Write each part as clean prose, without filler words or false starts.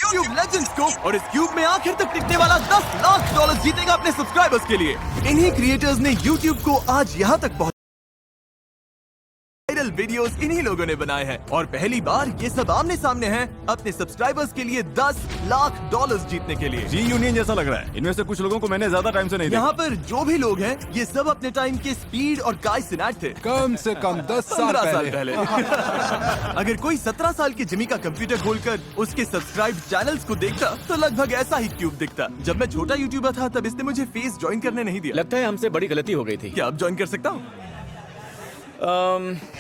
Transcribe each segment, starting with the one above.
YouTube Legends को और इस क्यूब में आखिर तक टिकने वाला $10 लाख जीतेगा अपने सब्सक्राइबर्स के लिए। इन्हीं क्रिएटर्स ने YouTube को आज यहाँ तक वायरल वीडियोस इन्हीं लोगों ने बनाए हैं और पहली बार ये सब आमने सामने हैं अपने सब्सक्राइबर्स के लिए $10 लाख जीतने के लिए। जी यूनियन जैसा लग रहा है। इनमें से कुछ लोगों को मैंने ज्यादा टाइम से नहीं देखा। यहाँ पर जो भी लोग हैं ये सब अपने टाइम के स्पीड और गाय सिनाट थे। कम से कम 10 साल 15 साल पहले। अगर कोई 17 साल की जिमी का कंप्यूटर खोलकर उसके सब्सक्राइब चैनल्स को देखता तो लगभग ऐसा ही क्यूब दिखता। जब मैं छोटा यूट्यूबर था तब इसने मुझे फेस ज्वाइन करने नहीं दिया। लगता है हमसे बड़ी गलती हो गई थी। क्या अब ज्वाइन कर सकता हूँ?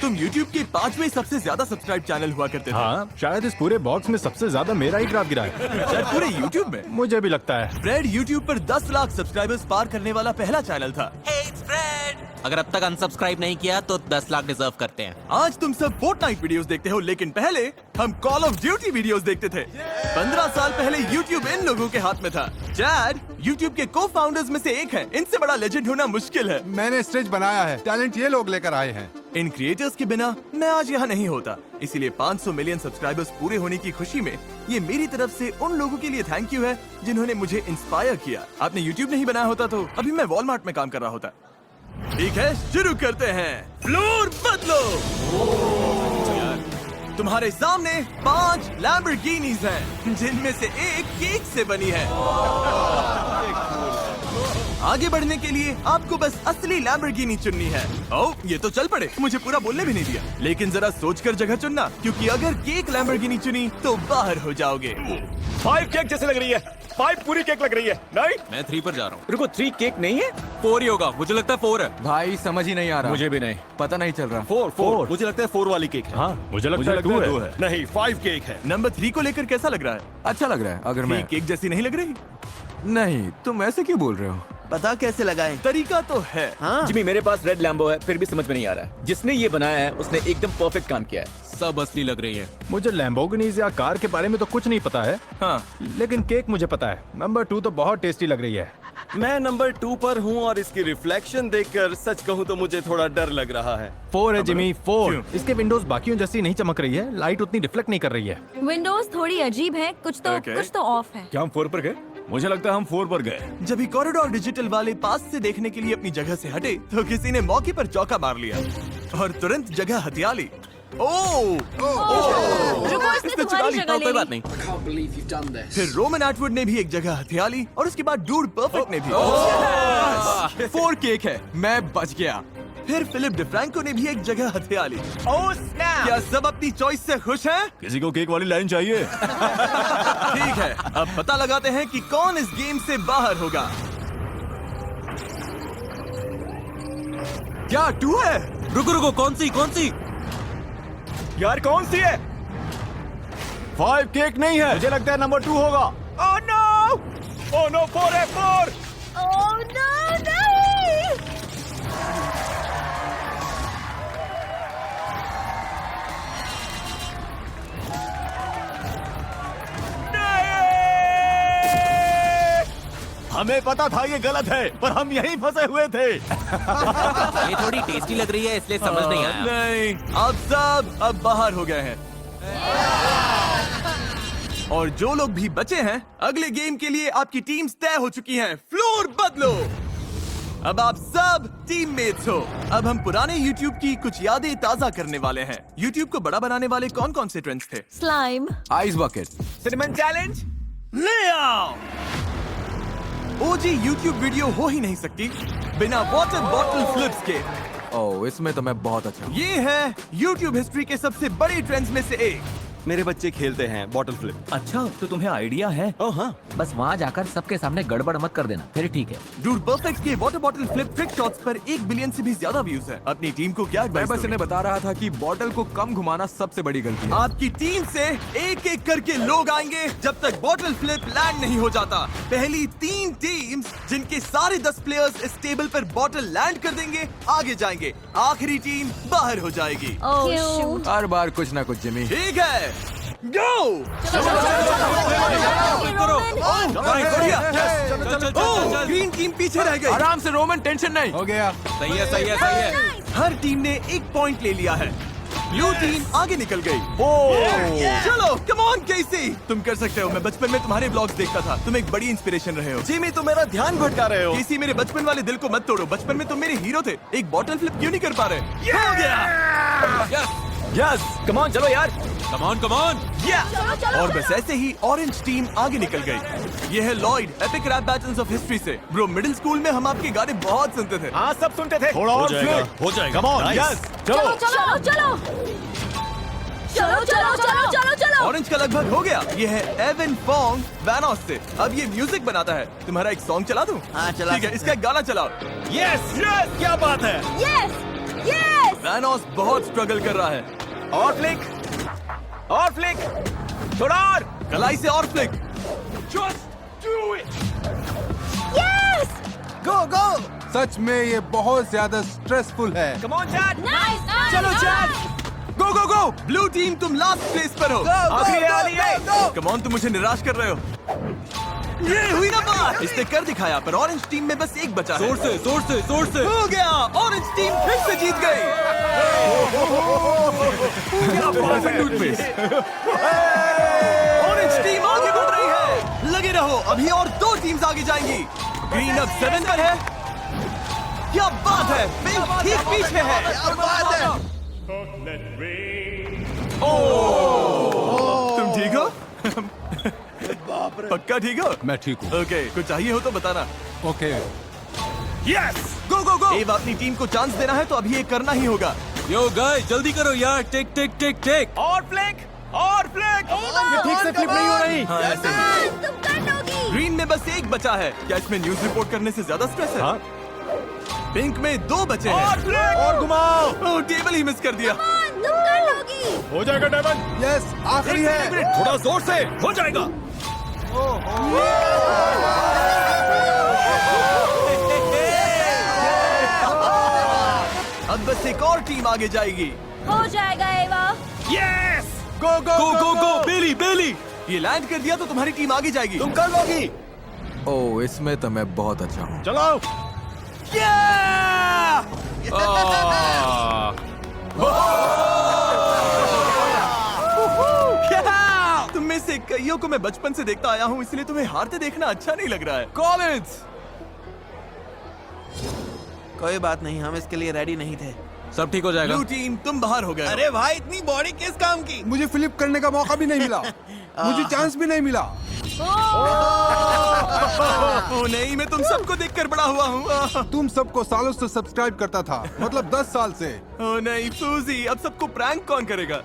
तुम YouTube के 5वें सबसे ज्यादा सब्सक्राइब चैनल हुआ करते थे। हाँ, शायद इस पूरे बॉक्स में सबसे ज्यादा मेरा ही ग्राफ गिरा है। शायद पूरे YouTube में। मुझे भी लगता है। फ्रेड YouTube पर 10 लाख सब्सक्राइबर्स पार करने वाला पहला चैनल था। Hey, it's Fred! अगर अब तक अनसब्सक्राइब नहीं किया तो 10 लाख डिजर्व करते हैं। आज तुम सब फोर्टनाइट वीडियोस देखते हो, लेकिन पहले हम कॉल ऑफ ड्यूटी वीडियोस देखते थे। 15 साल पहले YouTube इन लोगों के हाथ में था। चैड YouTube के को फाउंडर्स में से एक है। इनसे बड़ा लेजेंड होना मुश्किल है। मैंने स्टेज बनाया है, टैलेंट ये लोग लेकर आए हैं। इन क्रिएटर्स के बिना मैं आज यहाँ नहीं होता। इसीलिए 500 मिलियन सब्सक्राइबर्स पूरे होने की खुशी में ये मेरी तरफ से उन लोगों के लिए थैंक यू है जिन्होंने मुझे इंस्पायर किया। आपने YouTube नहीं बनाया होता तो अभी मैं वॉलमार्ट में काम कर रहा होता। ठीक है, शुरू करते हैं। फ्लोर बदलो। तुम्हारे सामने 5 लैम्बोर्गिनीज हैं, जिनमें से एक केक से बनी है। आगे बढ़ने के लिए आपको बस असली लैम्बोर्गिनी चुननी है। ओह, ये तो चल पड़े, मुझे पूरा बोलने भी नहीं दिया। लेकिन जरा सोचकर जगह चुनना, क्योंकि अगर केक लैम्बोर्गिनी चुनी तो बाहर हो जाओगे। 5 केक जैसे लग रही है। 5 पूरी केक लग रही है। नहीं, मैं 3 पर जा रहा हूँ। रुको, 3 केक नहीं है? 4 ही होगा। मुझे लगता है 4 है। भाई समझ ही नहीं आ रहा। मुझे भी नहीं पता नहीं चल रहा। 4 मुझे लगता है 4 वाली केक है। हाँ, मुझे लगता है 2 है। नहीं, 5 केक है। नंबर 3 को लेकर कैसा लग रहा है? अच्छा लग रहा है। अगर मैं केक जैसी नहीं लग रही? नहीं, तुम ऐसे क्यों बोल रहे हो? पता कैसे लगाएं? तरीका तो है। जिमी, मेरे पास रेड लैम्बो है, फिर भी समझ में नहीं आ रहा है। जिसने ये बनाया है उसने एकदम परफेक्ट काम किया है। सब असली लग रही है। मुझे लैम्बोर्गिनीज या कार के बारे में तो कुछ नहीं पता है। हाँ, लेकिन केक मुझे पता है। नंबर 2 तो बहुत टेस्टी लग रही है। मैं नंबर 2 पर हूँ और इसकी रिफ्लेक्शन देखकर सच कहूँ तो मुझे थोड़ा डर लग रहा है। 4 है जिमी, 4। क्यों? इसके विंडोज बाकियों जैसी नहीं चमक रही है। लाइट उतनी रिफ्लेक्ट नहीं कर रही है। विंडोज थोड़ी अजीब है, कुछ तो ऑफ है। क्या हम 4 पर गए? मुझे लगता है हम 4 पर गए। जब भी कॉरिडोर डिजिटल वाले पास से देखने के लिए अपनी जगह से हटे तो किसी ने मौके पर चौका मार लिया और तुरंत जगह हथिया ली। रुको, इसने तुम्हारी जगह ले कोई बात ली। नहीं। फिर रोमन एटवुड ने भी एक जगह हथिया ली और उसके बाद डूड परफेक्ट ने भी। 4 केक है, मैं बच गया। फिर फिलिप डिफ्रैंको ने भी एक जगह हथिया ली। क्या सब अपनी चॉइस से खुश हैं? किसी को केक वाली लाइन चाहिए? ठीक है, अब पता लगाते हैं कि कौन इस गेम से बाहर होगा। क्या 2 है? रुको, कौन सी? यार कौन सी है? 5 केक नहीं है। मुझे लगता है नंबर 2 होगा। ओह नो, 4 है, 4। ओह नो, नहीं। हमें पता था ये गलत है, पर हम यहीं फंसे हुए थे। ये थोड़ी टेस्टी लग रही है इसलिए समझ नहीं आया। नहीं, आप सब अब बाहर हो गए हैं। और जो लोग भी बचे हैं, अगले गेम के लिए आपकी टीम्स तय हो चुकी हैं। फ्लोर बदलो। अब आप सब टीममेट्स हो। अब हम पुराने YouTube की कुछ यादें ताजा करने वाले हैं। YouTube को बड़ा बनाने वाले कौन कौन से ट्रेंड्स थे? Slime, ice bucket, cinnamon challenge. ले आओ। OG YouTube वीडियो हो ही नहीं सकती बिना वाटर बॉटल फ्लिप्स के। ओह, इसमें तो मैं बहुत अच्छा हूँ। ये है YouTube हिस्ट्री के सबसे बड़े ट्रेंड्स में से एक। मेरे बच्चे खेलते हैं बॉटल फ्लिप। अच्छा, तो तुम्हें आइडिया है? ओह हाँ, बस वहाँ जाकर सबके सामने गड़बड़ मत कर देना, फिर ठीक है। डूड परफेक्ट के water bottle flip trick shots पर 1 बिलियन से भी ज्यादा व्यूज है। अपनी टीम को क्या मैं एडवाइस बस दोगे? इन्हें बता रहा था कि बॉटल को कम घुमाना सबसे बड़ी गलती है। आपकी टीम से एक एक करके लोग आएंगे जब तक बॉटल फ्लिप लैंड नहीं हो जाता। पहली 3 टीम्स जिनके सारे 10 प्लेयर्स इस टेबल पर बॉटल लैंड कर देंगे आगे जाएंगे। आखिरी टीम बाहर हो जाएगी। ओह शूट। हर बार कुछ ना कुछ जिमी। ठीक है, गो। ग्रीन टीम पीछे रह गई। आराम से रोमन, टेंशन नहीं। हो गया। सही है। हर टीम ने 1 पॉइंट ले लिया है। ब्लू टीम आगे निकल गई। चलो कम ऑन केसी, तुम कर सकते हो। मैं बचपन में तुम्हारे व्लॉग्स देखता था, तुम एक बड़ी इंस्पिरेशन रहे हो। जिमी तुम मेरा ध्यान भटका रहे हो। केसी मेरे बचपन वाले दिल को मत तोड़ो, बचपन में तुम मेरे हीरो थे। एक बॉटल फ्लिप क्यों नहीं कर पा रहे? हो गया। यस, कम ऑन, चलो यार। Come on come on. और बस ऐसे ही ऑरेंज टीम आगे निकल गई। ये है Lloyd, epic rap battles of history से। ब्रो मिडिल स्कूल में हम आपके गाने बहुत सुनते थे। हाँ, सब सुनते थे। थोड़ा और जाएगा, फ्लिप। हो जाएगा। Come on, Nice. यस, चलो चलो। चलो चलो चलो चलो चलो चलो चलो। ऑरेंज का लगभग हो गया। ये है एवन फोंग वैनोस से। अब ये म्यूजिक बनाता है। तुम्हारा एक सॉन्ग चला दूं? हाँ, चला ठीक है, सकते इसका एक गाना चलाओ। यस यस, क्या बात है। Yes yes. वैनोस बहुत स्ट्रगल कर रहा है। और फ्लिक, और फ्लिक, थोड़ा और। कलाई से और फ्लिक। यस। गो गो। सच में ये बहुत ज्यादा स्ट्रेसफुल है। Come on chat. नाइस। चलो चैट, गो गो गो। ब्लू टीम तुम लास्ट प्लेस पर हो। आखिरी वाली है। कम ऑन, तुम मुझे निराश कर रहे हो। ये हुई ना बात। इसने कर दिखाया, पर ऑरेंज टीम में बस एक बचा है। जोर से हो गया, ऑरेंज टीम फिर से जीत गई। ऑरेंज टीम आगे बढ़ रही है। लगे रहो, अभी और 2 टीम्स आगे जाएंगी। ग्रीन अब 7 पर है। क्या बात है, पिंक ठीक पीछे है। क्या बात है। तुम ठीक हो? पक्का ठीक हो? मैं ठीक हूँ। ओके, कुछ चाहिए हो तो बताना। ओके। यस, गो गो गो। अब अपनी टीम को चांस देना है तो अभी ये करना ही होगा। यो गाइस जल्दी करो यार। टिक टिक टिक टिक। और फ्लिक, और फ्लिक। ये ठीक से फ्लिप नहीं हो रही। हाँ, ऐसे ही। तुम कर लोगी। ग्रीन में बस एक बचा है। क्या इसमें न्यूज रिपोर्ट करने से ज्यादा स्ट्रेस है? हाँ। पिंक में 2 बचे और हैं। फ्लिक, और घुमाओ। ओह, टेबल ही मिस कर दिया। तुम कर लोगी। हो जाएगा डेवन। यस, आखिरी है। थोड़ा जोर से, हो जाएगा। अब बस एक और टीम आगे जाएगी। हो जाएगा एवा। यस, गो गो गो गो गो बेली बेली। ये लैंड कर दिया तो तुम्हारी टीम आगे जाएगी। तुम कर लोगी। ओह, इसमें तो मैं बहुत अच्छा हूँ। चलो। तुम में से कईयों को मैं बचपन से देखता आया हूँ, इसलिए तुम्हें हारते देखना अच्छा नहीं लग रहा है। कॉलेज, कोई बात नहीं, हम इसके लिए रेडी नहीं थे। सब ठीक हो जाएगा। ब्लू टीम तुम बाहर हो गए। अरे भाई, इतनी बॉडी किस काम की? मुझे फ्लिप करने का मौका भी नहीं मिला। मुझे चांस भी नहीं मिला। ओह नहीं, मैं तुम सबको देखकर बड़ा हुआ हूँ। तुम सबको सालों से सब्सक्राइब करता था, मतलब 10 साल से। ओह नहीं फूजी, अब सबको प्रैंक कौन करेगा?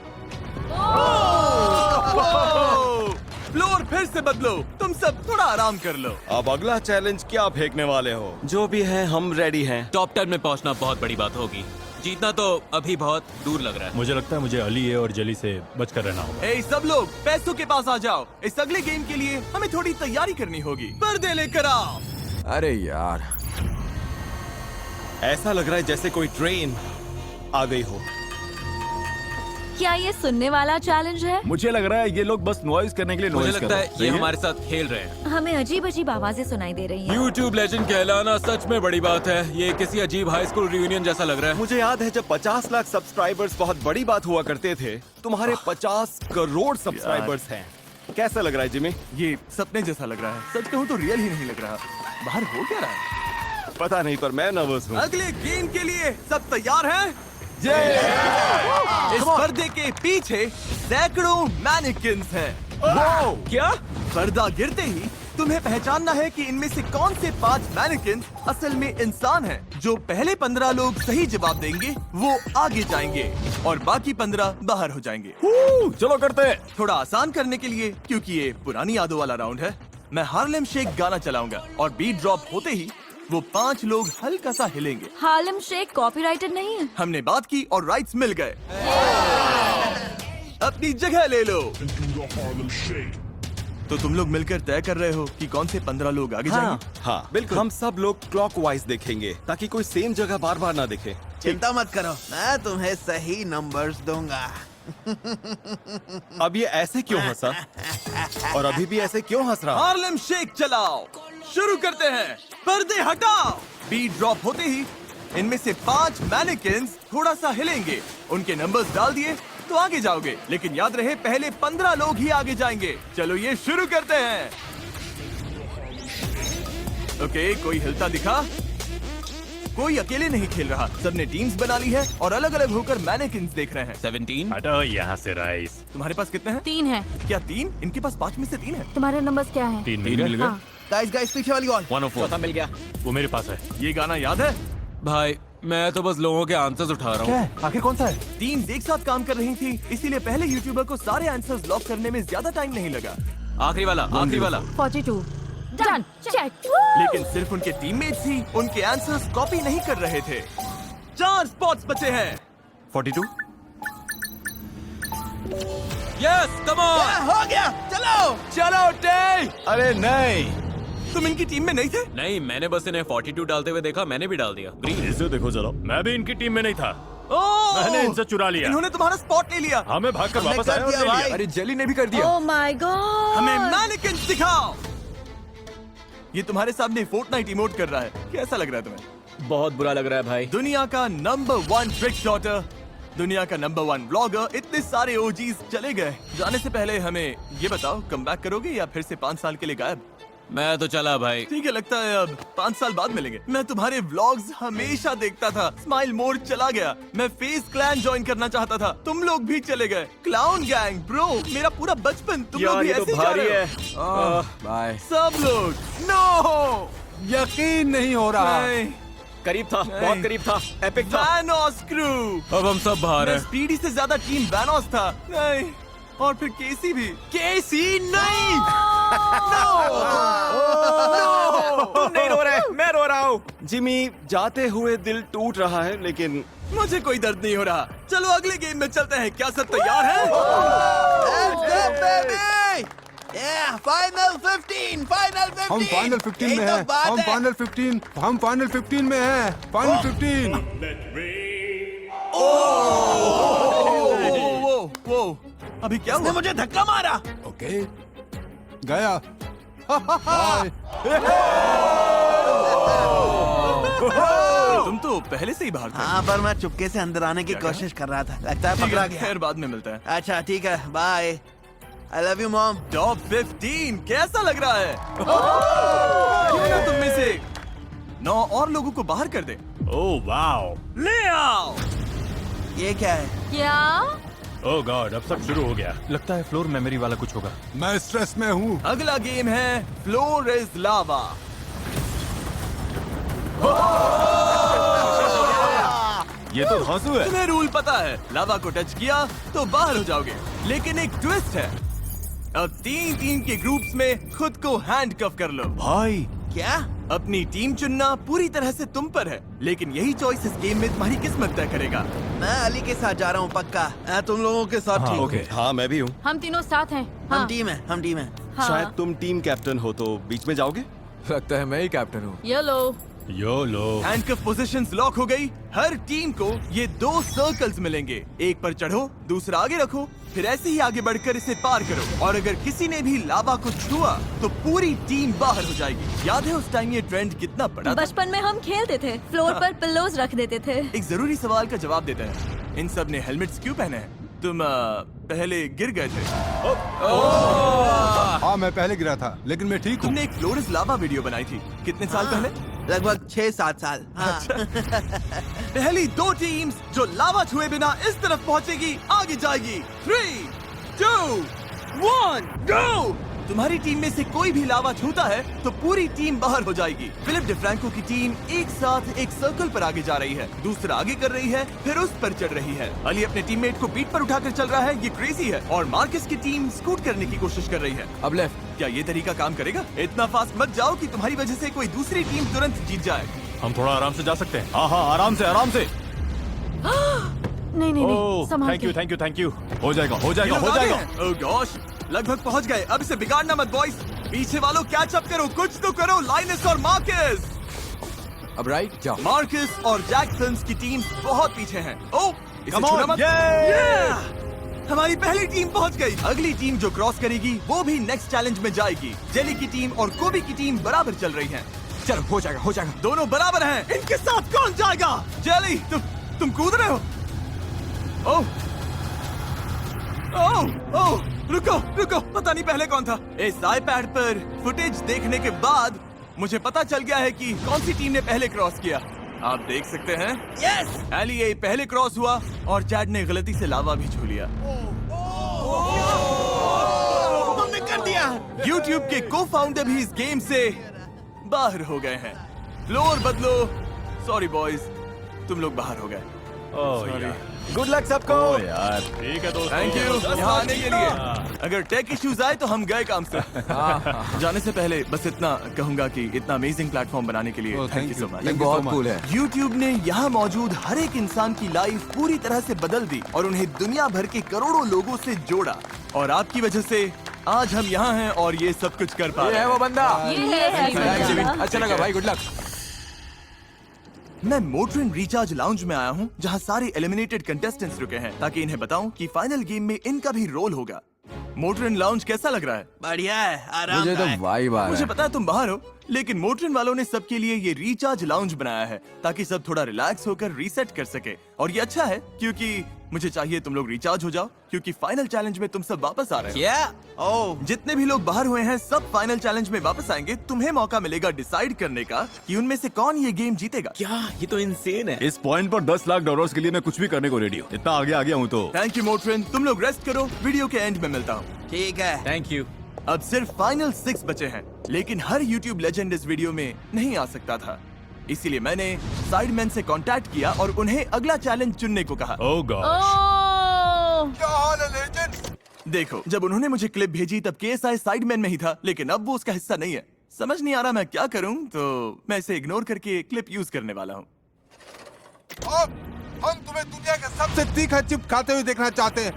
फ्लोर फिर से बदलो, तुम सब थोड़ा आराम कर लो। अब अगला चैलेंज क्या फेंकने वाले हो? जो भी है, हम रेडी हैं। टॉप 10 में पहुंचना बहुत बड़ी बात होगी। जीतना तो अभी बहुत दूर लग रहा है। मुझे लगता है मुझे अली ए और जली से बचकर रहना होगा। ए सब लोग पैसों के पास आ जाओ। इस अगले गेम के लिए हमें थोड़ी तैयारी करनी होगी। पर्दे लेकर आओ। अरे यार, ऐसा लग रहा है जैसे कोई ट्रेन आ गई हो। क्या ये सुनने वाला चैलेंज है? मुझे लग रहा है ये लोग बस नॉइज करने के लिए मुझे नॉइज कर लगता रहे है हैं। ये सही है? हमारे साथ खेल रहे हैं। हमें अजीब अजीब आवाजें सुनाई दे रही हैं। YouTube लेजेंड कहलाना सच में बड़ी बात है। ये किसी अजीब हाई स्कूल रियूनियन जैसा लग रहा है। मुझे याद है जब 50 लाख सब्सक्राइबर्स बहुत बड़ी बात हुआ करते थे। तुम्हारे 50 करोड़ सब्सक्राइबर्स हैं। कैसा लग रहा है जिमी? ये सपने जैसा लग रहा है। सच कहूँ तो रियल ही नहीं लग रहा। बाहर हो क्या रहा है? पता नहीं, पर मैं नर्वस हूँ। अगले गेम के लिए सब तैयार हैं? इस पर्दे के पीछे सैकड़ों मैनिकिन्स हैं। क्या? पर्दा गिरते ही तुम्हें पहचानना है कि इनमें से कौन से 5 मैनिकिन असल में इंसान हैं। जो पहले 15 लोग सही जवाब देंगे वो आगे जाएंगे और बाकी 15 बाहर हो जाएंगे। चलो करते हैं। थोड़ा आसान करने के लिए, क्योंकि ये पुरानी यादों वाला राउंड है, मैं हार्लेम शेक गाना चलाऊंगा और बीट ड्रॉप होते ही वो 5 लोग हल्का सा हिलेंगे। हार्लेम शेक कॉपीराइटेड नहीं है। हमने बात की और राइट्स मिल गए। अपनी जगह ले लो। तो तुम लोग मिलकर तय कर रहे हो कि कौन से 15 लोग आगे जाएंगे? हाँ बिल्कुल। हम सब लोग क्लॉकवाइज देखेंगे ताकि कोई सेम जगह बार बार ना दिखे। चिंता मत करो, मैं तुम्हें सही नंबर्स दूंगा। अब ये ऐसे क्यों हंसा? और अभी भी ऐसे क्यों हंस रहा? हार्लेम शेक चलाओ। शुरू करते हैं। पर्दे हटाओ। बीट ड्रॉप होते ही इनमें से 5 मैनिकिन्स थोड़ा सा हिलेंगे। उनके नंबर्स डाल दिए तो आगे जाओगे, लेकिन याद रहे पहले 15 लोग ही आगे जाएंगे। चलो ये शुरू करते हैं। ओके, कोई हिलता दिखा? कोई अकेले नहीं खेल रहा, सबने टीम्स बना ली है और अलग अलग होकर मैनिकिन्स देख रहे हैं। 17। हटो यहाँ से राइस। तुम्हारे पास कितने हैं? 3 है। क्या 3? इनके पास 5 में से 3 है। तुम्हारे नंबर्स क्या है? 3 मिल गए। गाइस पीछे वाली वॉल। 104। चौथा मिल गया। वो मेरे पास है। ये गाना याद है? भाई मैं तो बस लोगों के आंसर्स उठा रहा हूँ। आखिर कौन सा है? टीम्स एक साथ काम कर रही थी, इसीलिए पहले यूट्यूबर को सारे आंसर्स लॉक करने में ज्यादा टाइम नहीं लगा। आखिरी वाला, आखिरी वाला। 42। डन। चेक। लेकिन सिर्फ उनके टीममेट्स ही उनके आंसर्स कॉपी नहीं कर रहे थे। 4 स्पॉट्स बचे हैं। 42। Yes, come on. हो गया, चलो। चलो टे, अरे नहीं, तुम इनकी टीम में नहीं थे? नहीं, मैंने बस इन्हें 42 डालते हुए देखा, मैंने भी डाल दिया। ग्रीन। इसे देखो जरा, मैं भी इनकी टीम में नहीं था। ओह! मैंने इनसे चुरा लिया। इन्होंने तुम्हारा स्पॉट ले लिया। हाँ, मैं भागकर हमने वापस कर आया और दिया ले लिया। भाई। अरे जेली ने भी कर दिया। Oh my God. हमें मैनिकिन्स दिखाओ। ये तुम्हारे सामने फोर्टनाइट इमोट कर रहा है, कैसा लग रहा है तुम्हें? बहुत बुरा लग रहा है भाई। दुनिया का नंबर 1 ट्रिक शॉटर, दुनिया का नंबर 1 ब्लॉगर, इतने सारे ओजीज चले गए। जाने से पहले हमें ये बताओ, कमबैक करोगे या फिर से 5 साल के लिए गायब? मैं तो चला भाई। ठीक है, लगता है अब 5 साल बाद मिलेंगे। मैं तुम्हारे व्लॉग्स हमेशा देखता था। स्माइल मोड चला गया। मैं फेस क्लैन ज्वाइन करना चाहता था, तुम लोग भी चले गए। क्लाउन गैंग ब्रो, मेरा पूरा बचपन तुम लोग यार भी ये तो ऐसे ही जा भारी रहे है। हो। बाय। सब लोग नो, यकीन नहीं हो रहा। नहीं, करीब था, बहुत करीब था, एपिक था। वानोस क्रू। अब हम सब बाहर मैं हैं। स्पीडी से ज्यादा टीम वानोस था। नहीं, और फिर केसी भी। केसी नहीं। तुम नहीं रो रहे, मैं रो रहा हूँ। जिमी, जाते हुए दिल टूट रहा है, लेकिन मुझे कोई दर्द नहीं हो रहा। चलो अगले गेम में चलते हैं। क्या सब तैयार हैं? Let's go, baby! Yeah, final 15, final 15. हम फाइनल 15 यही में तो हैं। बात हम है। फाइनल 15 में हैं। फाइनल 15। वो अभी क्या उसने हुआ? मुझे धक्का मारा। ओके, गया। बाय। तुम तो पहले से ही बाहर थे। हाँ, पर मैं चुपके से अंदर आने की क्या कहा? कोशिश कर रहा था। लगता है ठीक पकड़ा है, गया। खैर बाद में मिलता है। अच्छा ठीक है, bye. I love you mom. Top 15 कैसा लग रहा है? क्यों ना तुम में से 9 और लोगों को बाहर कर दे। ओह वाओ, ले आओ। ये क्या है? क्या? ओह गॉड, अब सब शुरू हो गया। लगता है फ्लोर मेमोरी वाला कुछ होगा। मैं स्ट्रेस में हूँ। अगला गेम है फ्लोर इज लावा। ये तो धांसू है। तुम्हें रूल पता है, लावा को टच किया तो बाहर हो जाओगे। लेकिन एक ट्विस्ट है, अब 3 टीम के ग्रुप्स में खुद को हैंडकफ कर लो। भाई, क्या? अपनी टीम चुनना पूरी तरह से तुम पर है, लेकिन यही चॉइस इस गेम में तुम्हारी किस्मत तय करेगा। मैं अली के साथ जा रहा हूँ पक्का। तुम लोगों के साथ ठीक ओके। है। हाँ, मैं भी हूँ। हम तीनों साथ हैं। हम हाँ। टीम है, हम टीम है। हाँ। शायद तुम टीम कैप्टन हो तो बीच में जाओगे। लगता है मैं ही कैप्टन हूँ। Yellow. YOLO. Handcuff positions lock हो गई। हर टीम को ये 2 सर्कल्स मिलेंगे। एक पर चढ़ो, दूसरा आगे रखो, फिर ऐसे ही आगे बढ़कर इसे पार करो। और अगर किसी ने भी लावा को छुआ तो पूरी टीम बाहर हो जाएगी। याद है उस टाइम ये ट्रेंड कितना बड़ा था? बचपन में हम खेलते थे, फ्लोर पर पिल्लोज रख देते थे। एक जरूरी सवाल का जवाब देते हैं। इन सब ने हेलमेट्स क्यों पहने हैं? तुम पहले गिर गए थे। हाँ, मैं पहले गिरा था, लेकिन मैं ठीक हूँ। तुमने एक फ्लोर इज लावा वीडियो बनाई थी, कितने साल पहले? लगभग 6-7 साल। हाँ। पहली 2 टीम्स जो लावा छुए बिना इस तरफ पहुंचेगी आगे जाएगी। 3, 2, 1, गो! तुम्हारी टीम में से कोई भी लावा छूता है तो पूरी टीम बाहर हो जाएगी। फिलिप डिफ्रैंको की टीम एक साथ एक सर्कल पर आगे जा रही है, दूसरा आगे कर रही है, फिर उस पर चढ़ रही है। अली अपने टीममेट को पीठ पर उठाकर चल रहा है, ये क्रेजी है। और मार्कस की टीम स्कूट करने की कोशिश कर रही है। अब लेफ्ट। क्या ये तरीका काम करेगा? इतना फास्ट मत जाओ कि तुम्हारी वजह से कोई दूसरी टीम तुरंत जीत जाए। हम थोड़ा आराम से जा सकते हैं। हाँ हाँ, आराम से, आराम से। नहीं नहीं नहीं, ओह, संभाल थैंक यू, के। Thank you, thank you. हो जाएगा, हो ये जाएगा, लोग हो आगे जाएगा। हैं। ओह गॉश, लगभग पहुंच गए। अब इसे बिगाड़ना मत बॉयज। पीछे वालों कैच अप करो, कुछ तो करो। लाइनस और मार्कस। अब राइट जाओ। मार्कस और जैक्सन्स की टीम बहुत पीछे हैं। ओह, इसे Come on, छूना मत। yay! Yeah! हमारी पहली टीम पहुंच गई। अगली टीम जो क्रॉस करेगी वो भी नेक्स्ट चैलेंज में जाएगी। जेली की टीम और कोबी की टीम बराबर चल रही हैं। चलो हो जाएगा। दोनों बराबर हैं। इनके साथ कौन जाएगा? जेली, तुम कूद रहे हो? ओह, ओह, रुको, पता नहीं पहले कौन था। इस आईपैड पर फुटेज देखने के बाद मुझे पता चल गया है कि कौन सी टीम ने पहले क्रॉस किया। आप देख सकते हैं। यस, एलिए पहले क्रॉस हुआ और चैड ने गलती से लावा भी छू लिया। तुमने कर दिया। YouTube के को-फाउंडर भी इस गेम से बाहर हो गए हैं। फ्लोर बदलो। सॉरी बॉयज, तुम लोग बाहर हो गए। गुड लक सबको। यार ठीक है दोस्तों। थैंक यू यहाँ आने के लिए। अगर टेक इश्यूज आए तो हम गए काम से। जाने से पहले बस इतना कहूंगा कि इतना अमेजिंग प्लेटफॉर्म बनाने के लिए थैंक यू सो मच। बहुत कूल है। YouTube ने यहाँ मौजूद हर एक इंसान की लाइफ पूरी तरह से बदल दी और उन्हें दुनिया भर के करोड़ों लोगों से जोड़ा। और आपकी वजह से आज हम यहाँ हैं और ये सब कुछ कर पा ये रहे है हैं। वो बंदा। ये है अच्छा लगा भाई, गुड लक। मैं मोटरिन रिचार्ज लाउंज में आया हूँ जहाँ सारे एलिमिनेटेड कंटेस्टेंट्स रुके हैं ताकि इन्हें बताऊं कि फाइनल गेम में इनका भी रोल होगा। मोटरिन लाउंज कैसा लग रहा है? बढ़िया है, मुझे तो आरामदायक। वाइब आ मुझे रहा है। पता है तुम बाहर हो, लेकिन मोटरिन वालों ने सबके लिए ये रिचार्ज लाउंज बनाया है ताकि सब थोड़ा रिलैक्स होकर रीसेट कर सके। और ये अच्छा है क्योंकि मुझे चाहिए तुम लोग रिचार्ज हो जाओ क्योंकि फाइनल चैलेंज में तुम सब वापस आ रहे हो। क्या? ओह, जितने भी लोग बाहर हुए हैं सब फाइनल चैलेंज में वापस आएंगे। तुम्हें मौका मिलेगा डिसाइड करने का कि उनमें से कौन ये गेम जीतेगा। क्या? ये तो इंसेन है। इस पॉइंट पर $10 लाख के लिए मैं कुछ भी करने को रेडी हूँ। इतना आगे आ गया हूँ तो। थैंक यू मोटरिन, तुम लोग रेस्ट करो, वीडियो के एंड में मिलता हूँ। ठीक है। Thank you. अब सिर्फ फाइनल 6 बचे हैं, लेकिन हर YouTube लेजेंड इस वीडियो में नहीं आ सकता था। इसीलिए मैंने साइडमैन से कांटेक्ट किया और उन्हें अगला चैलेंज चुनने को कहा। ओह गॉड। देखो, जब उन्होंने मुझे क्लिप भेजी तब KSI साइडमैन में ही था, लेकिन अब वो उसका हिस्सा नहीं है। समझ नहीं आ रहा मैं क्या करूं, तो मैं इसे इग्नोर करके क्लिप यूज करने वाला हूं। अब हम तुम्हें दुनिया का सबसे तीखा चिप खाते हुए देखना चाहते हैं।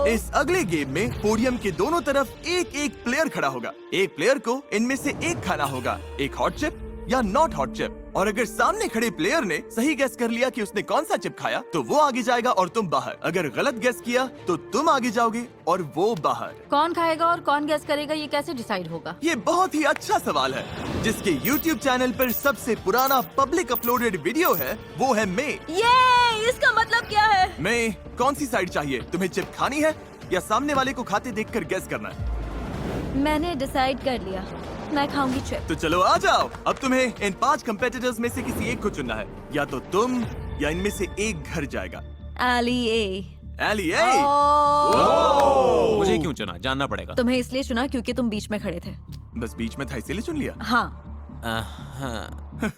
इस अगले गेम में पोडियम के दोनों तरफ एक एक प्लेयर खड़ा होगा। एक प्लेयर को इनमें से एक खाना होगा, एक हॉट चिप या नॉट हॉट चिप। और अगर सामने खड़े प्लेयर ने सही गेस कर लिया कि उसने कौन सा चिप खाया तो वो आगे जाएगा और तुम बाहर। अगर गलत गेस किया तो तुम आगे जाओगे और वो बाहर। कौन खाएगा और कौन गेस करेगा, ये कैसे डिसाइड होगा? ये बहुत ही अच्छा सवाल है। जिसके YouTube चैनल पर सबसे पुराना पब्लिक अपलोडेड वीडियो है वो है मे। ये इसका मतलब क्या है? मे, कौन सी साइड चाहिए? तुम्हें चिप खानी है या सामने वाले को खाते देखकर गेस करना है? मैंने डिसाइड कर लिया, मैं खाऊंगी चिप। तो चलो आ जाओ। अब तुम्हें इन 5 कंपेटिटर्स में से किसी एक को चुनना है। या तो तुम या इनमें से एक घर जाएगा। एली ए। एली ए। मुझे क्यों चुना? जानना पड़ेगा। तुम्हें इसलिए चुना क्योंकि तुम बीच में खड़े थे। बस बीच में था इसीलिए चुन लिया। हाँ। हाँ।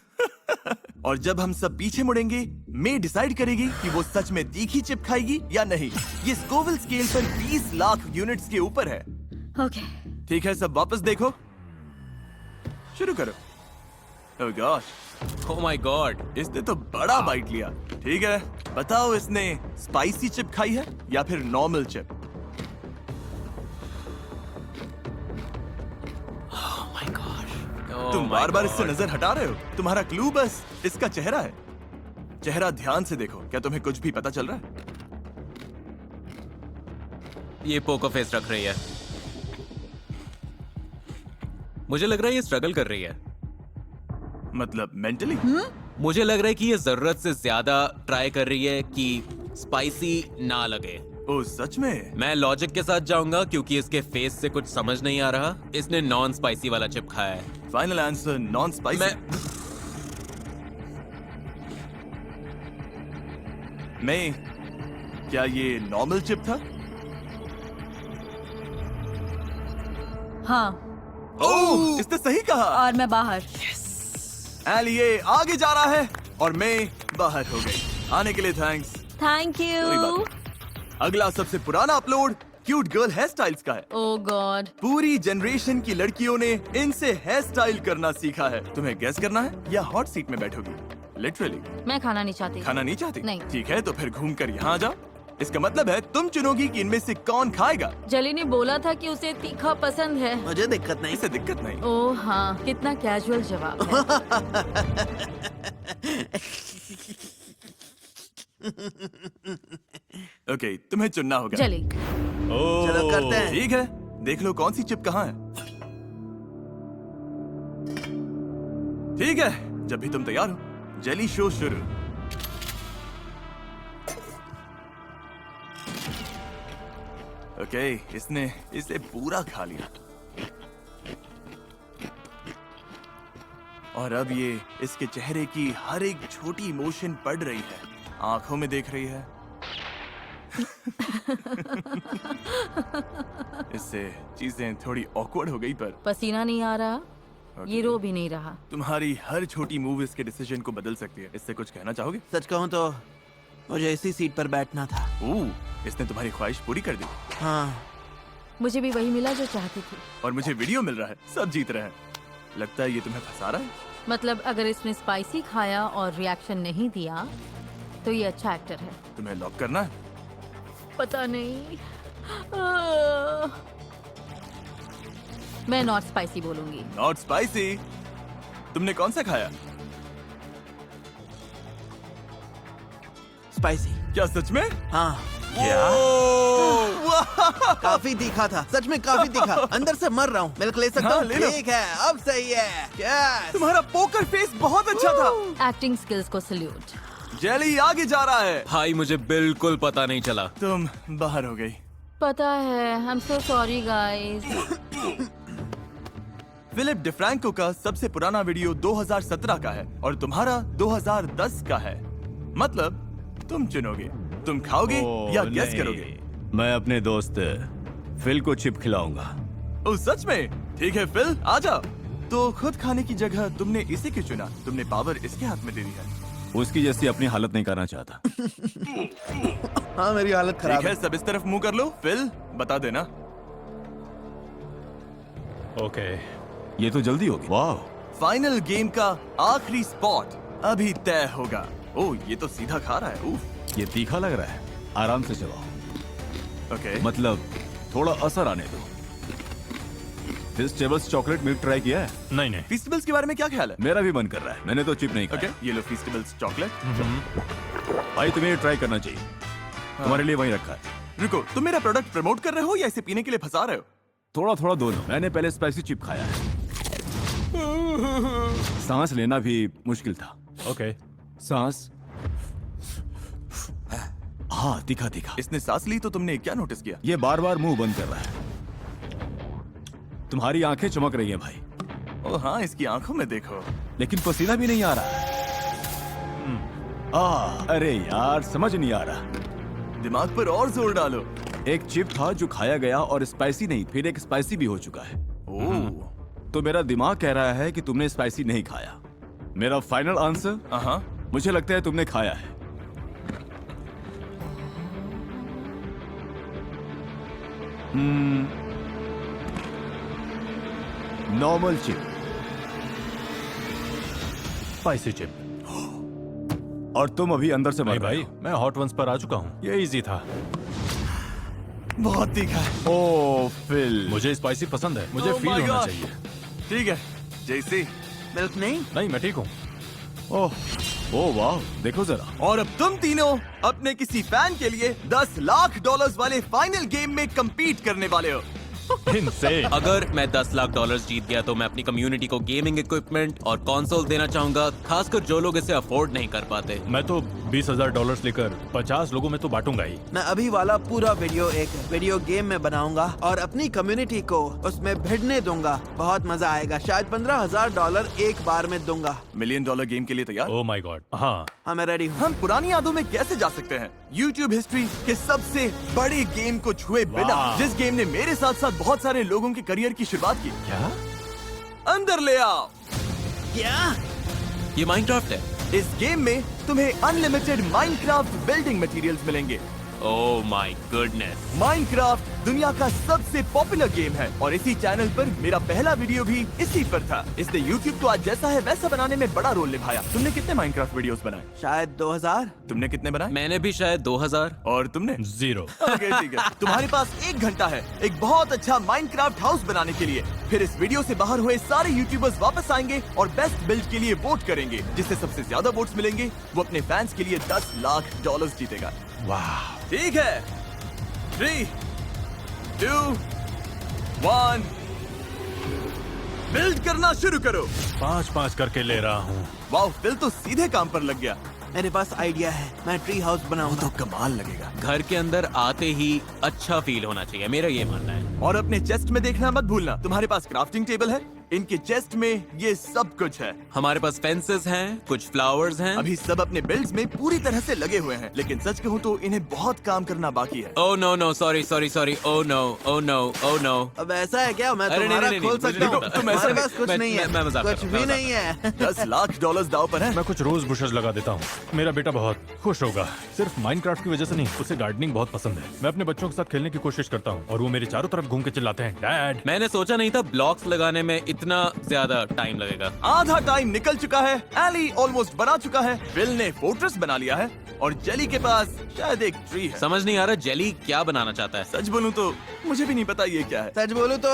और जब हम सब पीछे मुड़ेंगे, मे डिसाइड करेगी कि वो सच में तीखी चिप खाएगी या नहीं। ये स्कोविल स्केल पर 20 लाख यूनिट्स के ऊपर है। ओके। ठीक है, सब वापस देखो, शुरू करो। ओह गॉश, ओह माय गॉड। इसने तो बड़ा बाइट लिया। ठीक है, बताओ इसने स्पाइसी चिप खाई है या फिर normal chip? Oh my God. तुम बार बार इससे नजर हटा रहे हो। तुम्हारा क्लू बस इसका चेहरा है। चेहरा ध्यान से देखो, क्या तुम्हें कुछ भी पता चल रहा है? ये पोकर फेस रख रही है। मुझे लग रहा है ये स्ट्रगल कर रही है। मतलब मेंटली? मुझे लग रहा है कि ये जरूरत से ज्यादा ट्राई कर रही है कि स्पाइसी ना लगे। ओ सच में? मैं लॉजिक के साथ जाऊंगा क्योंकि इसके फेस से कुछ समझ नहीं आ रहा। इसने नॉन स्पाइसी वाला चिप खाया है। Final answer non spicy. मैं क्या ये नॉर्मल चिप था? हाँ, ओह, इसने सही कहा। और मैं बाहर। एली ए आगे जा रहा है और मैं बाहर हो गई। आने के लिए थैंक्स। थैंक कोई यू। बात नहीं। अगला सबसे पुराना upload cute girl hairstyles का है। ओह गॉड। पूरी जनरेशन की लड़कियों ने इनसे हेयर स्टाइल करना सीखा है। तुम्हें गेस करना है या हॉट सीट में बैठोगी? लिटरली। मैं खाना नहीं चाहती। खाना नहीं चाहती? नहीं। ठीक है, तो फिर घूम कर यहाँ आ जाओ। इसका मतलब है तुम चुनोगी कि इनमें से कौन खाएगा। जली ने बोला था कि उसे तीखा पसंद है। मुझे दिक्कत नहीं। इसे दिक्कत नहीं। ओह हाँ, कितना कैजुअल जवाब है। ओके, तुम्हें चुनना होगा। जली। चलो करते हैं। ठीक है, देख लो कौन सी चिप कहाँ है। ठीक है, जब भी तुम तैयार हो, जेली शो शुरू। ओके, इसने इसे पूरा खा लिया और अब ये इसके चेहरे की हर एक छोटी इमोशन पढ़ रही है, आंखों में देख रही है। इससे चीजें थोड़ी ऑकवर्ड हो गई, पर पसीना नहीं आ रहा, ये रो भी नहीं रहा। तुम्हारी हर छोटी मूव इसके डिसीजन को बदल सकती है। इससे कुछ कहना चाहोगे? सच कहूँ तो मुझे इसी सीट पर बैठना था। इसने तुम्हारी ख्वाहिश पूरी कर दी हाँ, मुझे भी वही मिला जो चाहती थी। और मुझे वीडियो मिल रहा है, सब जीत रहे हैं। लगता है ये तुम्हें फंसा रहा है। मतलब अगर इसने स्पाइसी खाया और रिएक्शन नहीं दिया तो ये अच्छा एक्टर है। तुम्हें लॉक करना है? पता नहीं। मैं नॉट स्पाइसी बोलूंगी। Not spicy. तुमने कौन सा खाया? स्पाइसी। क्या सच में? हाँ, वाह! काफी तीखा था, सच में काफी तीखा। अंदर से मर रहा हूँ। मिल्क ले सकता हाँ, हूँ? ले लो। ठीक है, अब सही है। Yes! तुम्हारा पोकर फेस बहुत अच्छा था। एक्टिंग स्किल्स को सल्यूट। जेली आगे जा रहा है। भाई मुझे बिल्कुल पता नहीं चला। तुम बाहर हो गई। पता है, I am so sorry guys. Philip DeFranco का सबसे पुराना वीडियो 2017 का है और तुम्हारा 2010 का है। मतलब तुम चुनोगे, तुम खाओगे या गेस करोगे। मैं अपने दोस्त फिल को चिप खिलाऊंगा। ओ सच में? ठीक है फिल, आ जा। तो खुद खाने की जगह तुमने इसे क्यों चुना? तुमने पावर इसके हाथ में दे दी है। उसकी जैसी अपनी हालत नहीं करना चाहता। हाँ, मेरी हालत खराब ठीक है, सब इस तरफ मुंह कर लो। फिल, बता देना। ओके, ये तो जल्दी होगी। वाह, फाइनल गेम का आखिरी स्पॉट अभी तय होगा। ओह, ये तो सीधा खा रहा है। उफ। ये तीखा लग रहा है। आराम से चलाओ। ओके। मतलब थोड़ा असर आने दो। फेस्टिवल्स चॉकलेट मिल्क ट्राई किया है? नहीं। फेस्टिवल्स के बारे में क्या ख्याल है? मेरा भी मन कर रहा है। मैंने तो चिप नहीं खाया। ओके, ये लो फेस्टिवल्स चॉकलेट। भाई तुम्हें ये ट्राई करना चाहिए। तुम्हारे लिए वहीं रखा है। रुको, तुम मेरा प्रोडक्ट प्रमोट कर रहे हो या इसे पीने के लिए फंसा रहे हो? थोड़ा थोड़ा दोनों। मैंने पहले स्पाइसी चिप खाया है। सांस लेना भी मुश्किल था। ओके। सांस, हाँ, तीखा तीखा। इसने सांस ली तो तुमने क्या नोटिस किया? ये बार बार मुंह बंद कर रहा है। तुम्हारी आंखें चमक रही हैं भाई। ओह हाँ, इसकी आंखों में देखो। लेकिन पसीना भी नहीं आ रहा। अरे यार, समझ नहीं आ रहा। दिमाग पर और जोर डालो। एक चिप था जो खाया गया और स्पाइसी नहीं, फिर एक स्पाइसी भी हो चुका है। ओह। तो मेरा दिमाग कह रहा है कि तुमने स्पाइसी नहीं खाया। मेरा फाइनल आंसर, हाँ, मुझे लगता है तुमने खाया है। Normal chip, spicy chip. और तुम अभी अंदर से मर नहीं रहे भाई, मैं हॉट वंस पर आ चुका हूँ। ये इजी था। बहुत तीखा है। हो। ओ फिल, मुझे स्पाइसी पसंद है। मुझे Oh फील my होना God. चाहिए। ठीक है, जैसे। मिल्क नहीं? नहीं, मैं ठीक हूँ। ओह वाह, देखो जरा। और अब तुम तीनों अपने किसी फैन के लिए $10 लाख वाले फाइनल गेम में compete करने वाले हो। Insane. अगर मैं $10 लाख जीत गया तो मैं अपनी कम्युनिटी को गेमिंग इक्विपमेंट और कंसोल देना चाहूंगा, खासकर जो लोग इसे अफोर्ड नहीं कर पाते। मैं तो $20,000 लेकर 50 लोगों में तो बांटूंगा ही। मैं अभी वाला पूरा वीडियो एक वीडियो गेम में बनाऊंगा और अपनी कम्युनिटी को उसमें भिड़ने दूंगा। बहुत मजा आएगा। शायद $15,000 एक बार में दूंगा। $1 मिलियन गेम के लिए तैयार? Oh my God. हाँ, हाँ, मैं रेडी हूँ। हम पुरानी यादों में कैसे जा सकते हैं? YouTube हिस्ट्री के सबसे बड़े गेम को छुए बिना, वाह। जिस गेम ने मेरे साथ साथ बहुत सारे लोगों के करियर की शुरुआत की। क्या? अंदर ले आओ। क्या? ये माइनक्राफ्ट है। इस गेम में तुम्हें अनलिमिटेड माइनक्राफ्ट बिल्डिंग मटेरियल्स मिलेंगे। Oh my goodness. माइनक्राफ्ट दुनिया का सबसे पॉपुलर गेम है और इसी चैनल पर मेरा पहला वीडियो भी इसी पर था। इसने YouTube को आज जैसा है वैसा बनाने में बड़ा रोल निभाया। तुमने कितने माइनक्राफ्ट वीडियोस बनाए? शायद 2000। तुमने कितने बनाए? मैंने भी शायद 2000। और तुमने? 0। ओके, ठीक है। तुम्हारे पास 1 घंटा है एक बहुत अच्छा माइनक्राफ्ट हाउस बनाने के लिए। फिर इस वीडियो से बाहर हुए सारे यूट्यूबर्स वापस आएंगे और बेस्ट बिल्ड के लिए वोट करेंगे। जिससे सबसे ज्यादा वोट्स मिलेंगे वो अपने फैंस के लिए $10 लाख जीतेगा। वाह। ठीक है, 3, 2, 1, बिल्ड करना शुरू करो। 5-5 करके ले रहा हूँ। वाओ, फिल तो सीधे काम पर लग गया। मेरे पास आइडिया है, मैं ट्री हाउस वो बनाऊंगा। तो कमाल लगेगा। घर के अंदर आते ही अच्छा फील होना चाहिए, मेरा ये मानना है। और अपने चेस्ट में देखना मत भूलना, तुम्हारे पास क्राफ्टिंग टेबल है, इनके चेस्ट में ये सब कुछ है। हमारे पास फेंसेस हैं, कुछ फ्लावर्स हैं। अभी सब अपने बिल्ड्स में पूरी तरह से लगे हुए हैं, लेकिन सच कहूँ तो इन्हें बहुत काम करना बाकी है। Oh no no, sorry sorry sorry, oh no, oh no, oh no. अब ऐसा है क्या? मैं अरे नहीं, तुम्हारा नहीं, खोल नहीं, सकता हूँ। मुझे नहीं तुम्हारे पता। पास कुछ मैं- नहीं है, मैं मजाक कर कुछ रहा हूँ, भी मैं नहीं है। $10 लाख दाव पर है। मैं कुछ रोज बुशेस लगा देता हूँ। मेरा बेटा बहुत खुश होगा। सिर्फ माइनक्राफ्ट की वजह से नहीं, उसे गार्डनिंग बहुत पसंद है। मैं अपने बच्चों के साथ खेलने की कोशिश करता हूँ और वो मेरे चारों तरफ घूम के चिल्लाते हैं, डैड। मैंने सोचा नहीं था ब्लॉक्स लगाने में इतना ज्यादा टाइम लगेगा। आधा टाइम निकल चुका है, एली ऑलमोस्ट बना चुका है, बिल ने फोर्ट्रेस बना लिया है और जेली के पास शायद एक ट्री है। समझ नहीं आ रहा जेली क्या बनाना चाहता है। सच बोलूं तो मुझे भी नहीं पता ये क्या है। सच बोलूं तो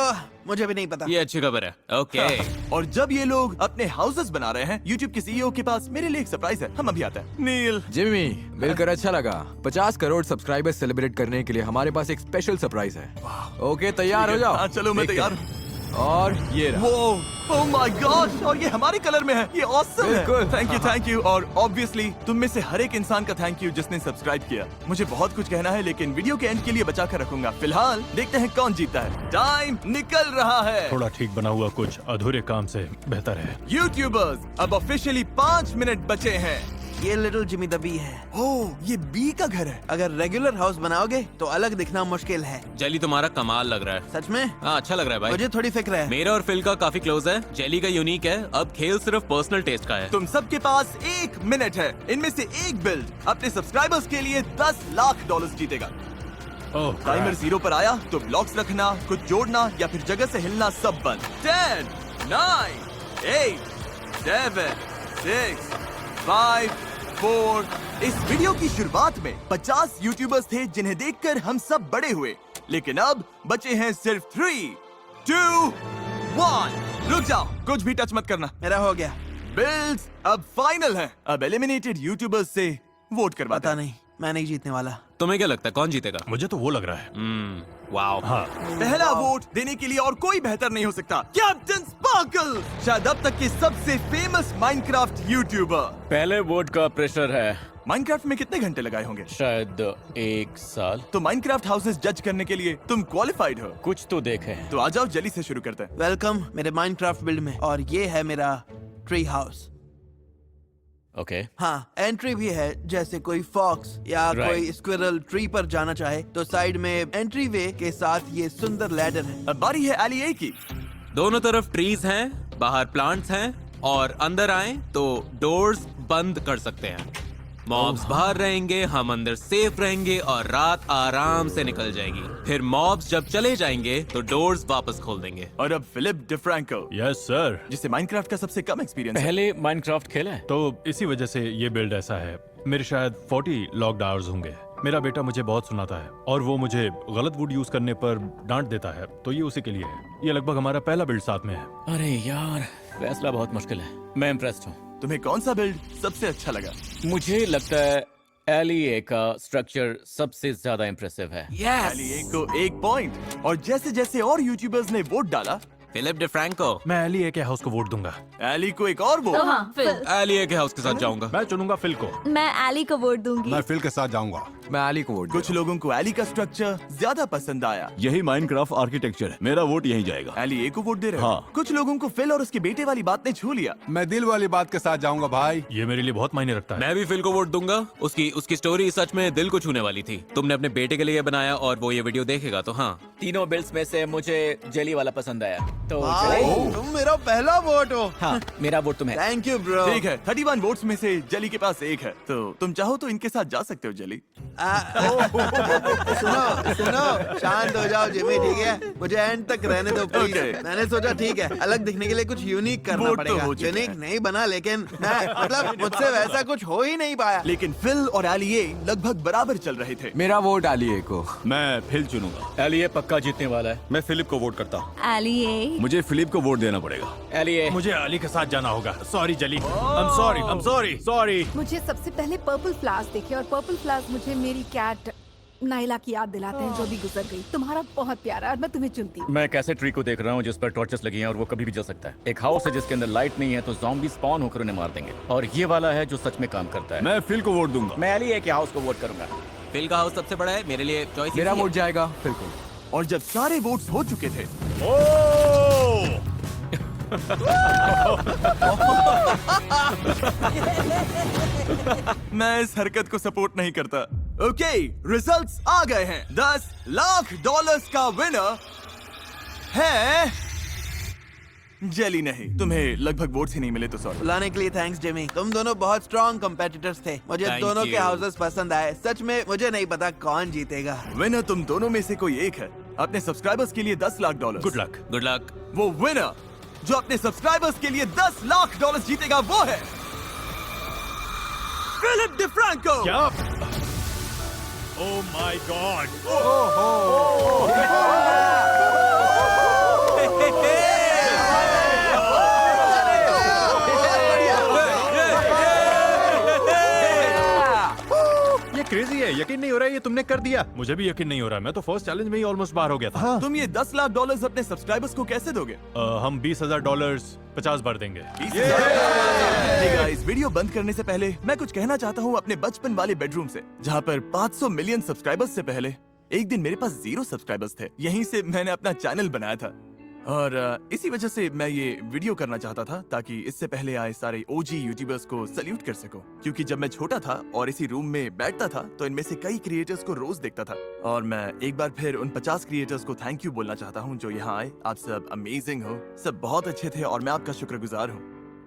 मुझे भी नहीं पता। ये अच्छी खबर है। ओके। और जब ये लोग अपने हाउसेस बना रहे हैं, YouTube के CEO के पास मेरे लिए एक सरप्राइज है। हम अभी आते हैं। नील, जिमी, मिलकर अच्छा लगा। 50 करोड़ सब्सक्राइबर्स सेलिब्रेट करने के लिए हमारे पास एक स्पेशल सरप्राइज है। ओके, तैयार हो जाओ। हाँ चलो, मैं देखते तैयार हैं। हूँ। और ये रहा। ओह माय गॉड, और ये हमारे कलर में है, ये ऑसम है। बिल्कुल। थैंक यू और ऑब्वियसली तुम में से हर एक इंसान का थैंक यू जिसने सब्सक्राइब किया। मुझे बहुत कुछ कहना है, लेकिन वीडियो के एंड के लिए बचा कर रखूंगा। फिलहाल देखते हैं कौन जीतता है। टाइम निकल रहा है। थोड़ा ठीक बना हुआ कुछ अधूरे काम से बेहतर है। यूट्यूबर्स, अब ऑफिशियली 5 मिनट बचे हैं। ये लिटिल जिमी द बी है। ओह, ये बी का घर है। अगर रेगुलर हाउस बनाओगे तो अलग दिखना मुश्किल है। जेली तुम्हारा कमाल लग रहा है। सच में? हाँ, अच्छा लग रहा है भाई। मुझे थोड़ी फिक्र है। मेरा और फिल का काफी क्लोज है। जेली का यूनिक है। अब खेल सिर्फ पर्सनल टेस्ट का है। तुम सबके पास 1 मिनट है। इनमें से एक बिल्ड अपने सब्सक्राइबर्स के लिए $10 लाख जीतेगा। ओह, टाइमर 0 पर आया तो ब्लॉक्स रखना, कुछ जोड़ना या फिर जगह से हिलना सब बंद। 10, 9, 8, 7, 6, 5, 4। इस वीडियो की शुरुआत में 50 यूट्यूबर्स थे जिन्हें देखकर हम सब बड़े हुए, लेकिन अब बचे हैं सिर्फ 3, 2, 1। रुक जाओ, कुछ भी टच मत करना। मेरा हो गया। बिल्ड्स अब फाइनल है। अब एलिमिनेटेड यूट्यूबर्स से वोट करवाते पता हैं। नहीं, मैं नहीं जीतने वाला। तुम्हें क्या लगता है कौन जीतेगा? मुझे तो वो लग रहा है। वाओ। हाँ, पहला वोट देने के लिए और कोई बेहतर नहीं हो सकता, कैप्टन स्पार्कल, शायद अब तक के सबसे फेमस माइनक्राफ्ट यूट्यूबर। पहले वोट का प्रेशर है। माइनक्राफ्ट में कितने घंटे लगाए होंगे? शायद 1 साल। तो माइनक्राफ्ट हाउसेस जज करने के लिए तुम क्वालिफाइड हो। कुछ तो देखे। तो आ जाओ, जल्दी से शुरू करते हैं। वेलकम मेरे माइनक्राफ्ट बिल्ड में, और ये है मेरा ट्री हाउस। ओके। हाँ, एंट्री भी है, जैसे कोई फॉक्स या Right. कोई स्क्विरल ट्री पर जाना चाहे तो साइड में एंट्री वे के साथ ये सुंदर लैडर है। अब बारी है एलिए की। दोनों तरफ ट्रीज हैं, बाहर प्लांट्स हैं, और अंदर आए तो डोर्स बंद कर सकते हैं। मॉब्स बाहर रहेंगे, हम अंदर सेफ रहेंगे और रात आराम से निकल जाएगी। फिर मॉब्स जब चले जाएंगे तो डोर्स वापस खोल देंगे। और अब फिलिप डिफ्रैंको, यस सर। जिसे माइनक्राफ्ट का सबसे कम एक्सपीरियंस है। पहले माइनक्राफ्ट खेला है? तो इसी वजह से ये बिल्ड ऐसा है। मेरे शायद 40 लॉक्ड आवर्स होंगे। मेरा बेटा मुझे बहुत सुनाता है और वो मुझे गलत वुड यूज करने पर डांट देता है, तो ये उसी के लिए है। ये लगभग हमारा पहला बिल्ड साथ में है। अरे यार, फैसला बहुत मुश्किल है। मैं इम्प्रेस्ड हूँ। तुम्हें कौन सा बिल्ड सबसे अच्छा लगा? मुझे लगता है एलिए का स्ट्रक्चर सबसे ज्यादा इम्प्रेसिव है। एलिए को 1 पॉइंट। और जैसे जैसे और यूट्यूबर्स ने वोट डाला, फिलिप डिफ्रैंको। मैं एलिए के हाउस को वोट दूंगा। एली को एक और वोट। हाँ, फिल। एलिए के हाउस के साथ जाऊंगा। मैं चुनूंगा फिल को। मैं एली को वोट दूंगी। मैं फिल के साथ जाऊंगा। मैं एली को वोट कुछ लोगों को एली का स्ट्रक्चर ज्यादा पसंद आया। यही माइनक्राफ्ट आर्किटेक्चर है। मेरा वोट यहीं जाएगा। एली को वोट दे रहे हो। हाँ। कुछ लोगों को फिल और उसके बेटे वाली बात ने छू लिया। मैं दिल वाली बात के साथ जाऊंगा भाई। ये मेरे लिए बहुत मायने रखता है। मैं भी फिल को वोट दूंगा। उसकी स्टोरी सच में दिल को छूने वाली थी। तुमने अपने बेटे के लिए बनाया और वो ये वीडियो देखेगा तो हाँ। तीनों बिल्ड्स में से मुझे जेली वाला पसंद आया, तो भाई, तुम मेरा पहला वोट हो। हाँ, मेरा वोट तुम्हें। Thank you bro. ठीक है, 31 वोट्स में से जली के पास 1 है, तो तुम चाहो तो इनके साथ जा सकते हो। जली, सुनो सुनो, शांत हो जाओ जिमी, ठीक है? मुझे एंड तक रहने दो प्लीज। Okay. मैंने सोचा ठीक है, अलग दिखने के लिए कुछ यूनिक करना वोट तो पड़ेगा। हो चुका यूनिक है। नहीं बना, लेकिन मैं मतलब मुझसे वैसा कुछ हो ही नहीं पाया। लेकिन फिल और एलिए लगभग बराबर चल रहे थे। मेरा वोट एलिए को। मैं फिल चुनूंगा। एलिए पक्का जीतने वाला है। मैं फिलिप को वोट करता हूँ। एली मुझे फिलिप को वोट देना पड़ेगा। एलिए। मुझे अली के साथ जाना होगा। सॉरी जली, आई एम सॉरी। मुझे सबसे पहले पर्पल फ्लावर्स देखे, और पर्पल फ्लावर्स मुझे मेरी कैट नाइला की याद दिलाते हैं जो भी गुजर गई। तुम्हारा बहुत प्यारा और मैं तुम्हें चुनती हूँ। मैं एक ऐसे ट्री को देख रहा हूँ जिस पर टॉर्चेस लगी हैं और वो कभी भी जल सकता है। एक हाउस है जिसके अंदर लाइट नहीं है तो ज़ॉम्बी स्पॉन होकर उन्हें मार देंगे। और ये वाला है जो सच में काम करता है। मैं फिल को वोट दूंगा। मैं एली के हाउस को वोट करूंगा। फिल का हाउस सबसे बड़ा है, मेरे लिए चॉइस मेरा वोट जाएगा बिल्कुल। और जब सारे वोट्स हो चुके थे मैं इस हरकत को सपोर्ट नहीं करता। ओके, रिजल्ट्स आ गए हैं। $10 लाख का विनर है जेली। नहीं, तुम्हें लगभग वोट्स ही नहीं मिले तो सॉरी। बुलाने के लिए थैंक्स जिमी। तुम दोनों बहुत स्ट्रॉन्ग कॉम्पिटिटर्स थे। मुझे Thank दोनों के you. हाउसेस पसंद आए। सच में मुझे नहीं पता कौन जीतेगा। विनर तुम दोनों में से कोई एक है। अपने सब्सक्राइबर्स के लिए $10 lakh. Good luck. Good luck. वो विनर जो अपने सब्सक्राइबर्स के लिए $10 लाख जीतेगा वो है फिलिप डिफ्रैंको। क्या? Oh my God. ये क्रेजी है, यकीन नहीं हो रहा है ये तुमने कर दिया। मुझे भी यकीन नहीं हो रहा, मैं तो फर्स्ट चैलेंज में ही ऑलमोस्ट बाहर हो गया था। तुम ये $10 लाख अपने सब्सक्राइबर्स को कैसे दोगे? हम $20,000 50 बार देंगे। Hey guys, वीडियो बंद करने से पहले मैं कुछ कहना चाहता हूँ अपने बचपन वाले बेडरूम से, जहाँ पर 500 मिलियन सब्सक्राइबर्स से पहले एक दिन मेरे पास 0 सब्सक्राइबर्स थे। यहीं से मैंने अपना चैनल बनाया था और इसी वजह से मैं ये वीडियो करना चाहता था ताकि इससे पहले आए सारे ओजी यूट्यूबर्स को सल्यूट कर सकूं। क्योंकि जब मैं छोटा था और इसी रूम में बैठता था तो इनमें से कई क्रिएटर्स को रोज देखता था और मैं एक बार फिर उन 50 क्रिएटर्स को थैंक यू बोलना चाहता हूं जो यहाँ आए। आप सब अमेजिंग हो, सब बहुत अच्छे थे और मैं आपका शुक्रगुजार हूँ।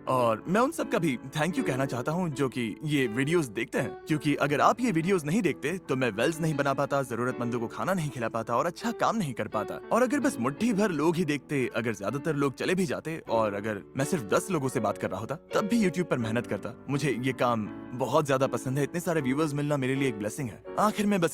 और मैं उन सब का भी थैंक यू कहना चाहता हूँ जो कि ये वीडियोस देखते हैं, क्योंकि अगर आप ये वीडियोस नहीं देखते तो मैं वेल्स नहीं बना पाता, जरूरतमंदों को खाना नहीं खिला पाता और अच्छा काम नहीं कर पाता। और अगर बस मुट्ठी भर लोग ही देखते, अगर ज्यादातर लोग चले भी जाते और अगर मैं सिर्फ 10 लोगों से बात कर रहा होता तब भी यूट्यूब पर मेहनत करता। मुझे ये काम बहुत ज्यादा पसंद है। इतने सारे व्यूअर्स मिलना मेरे लिए एक ब्लेसिंग है। आखिर में बस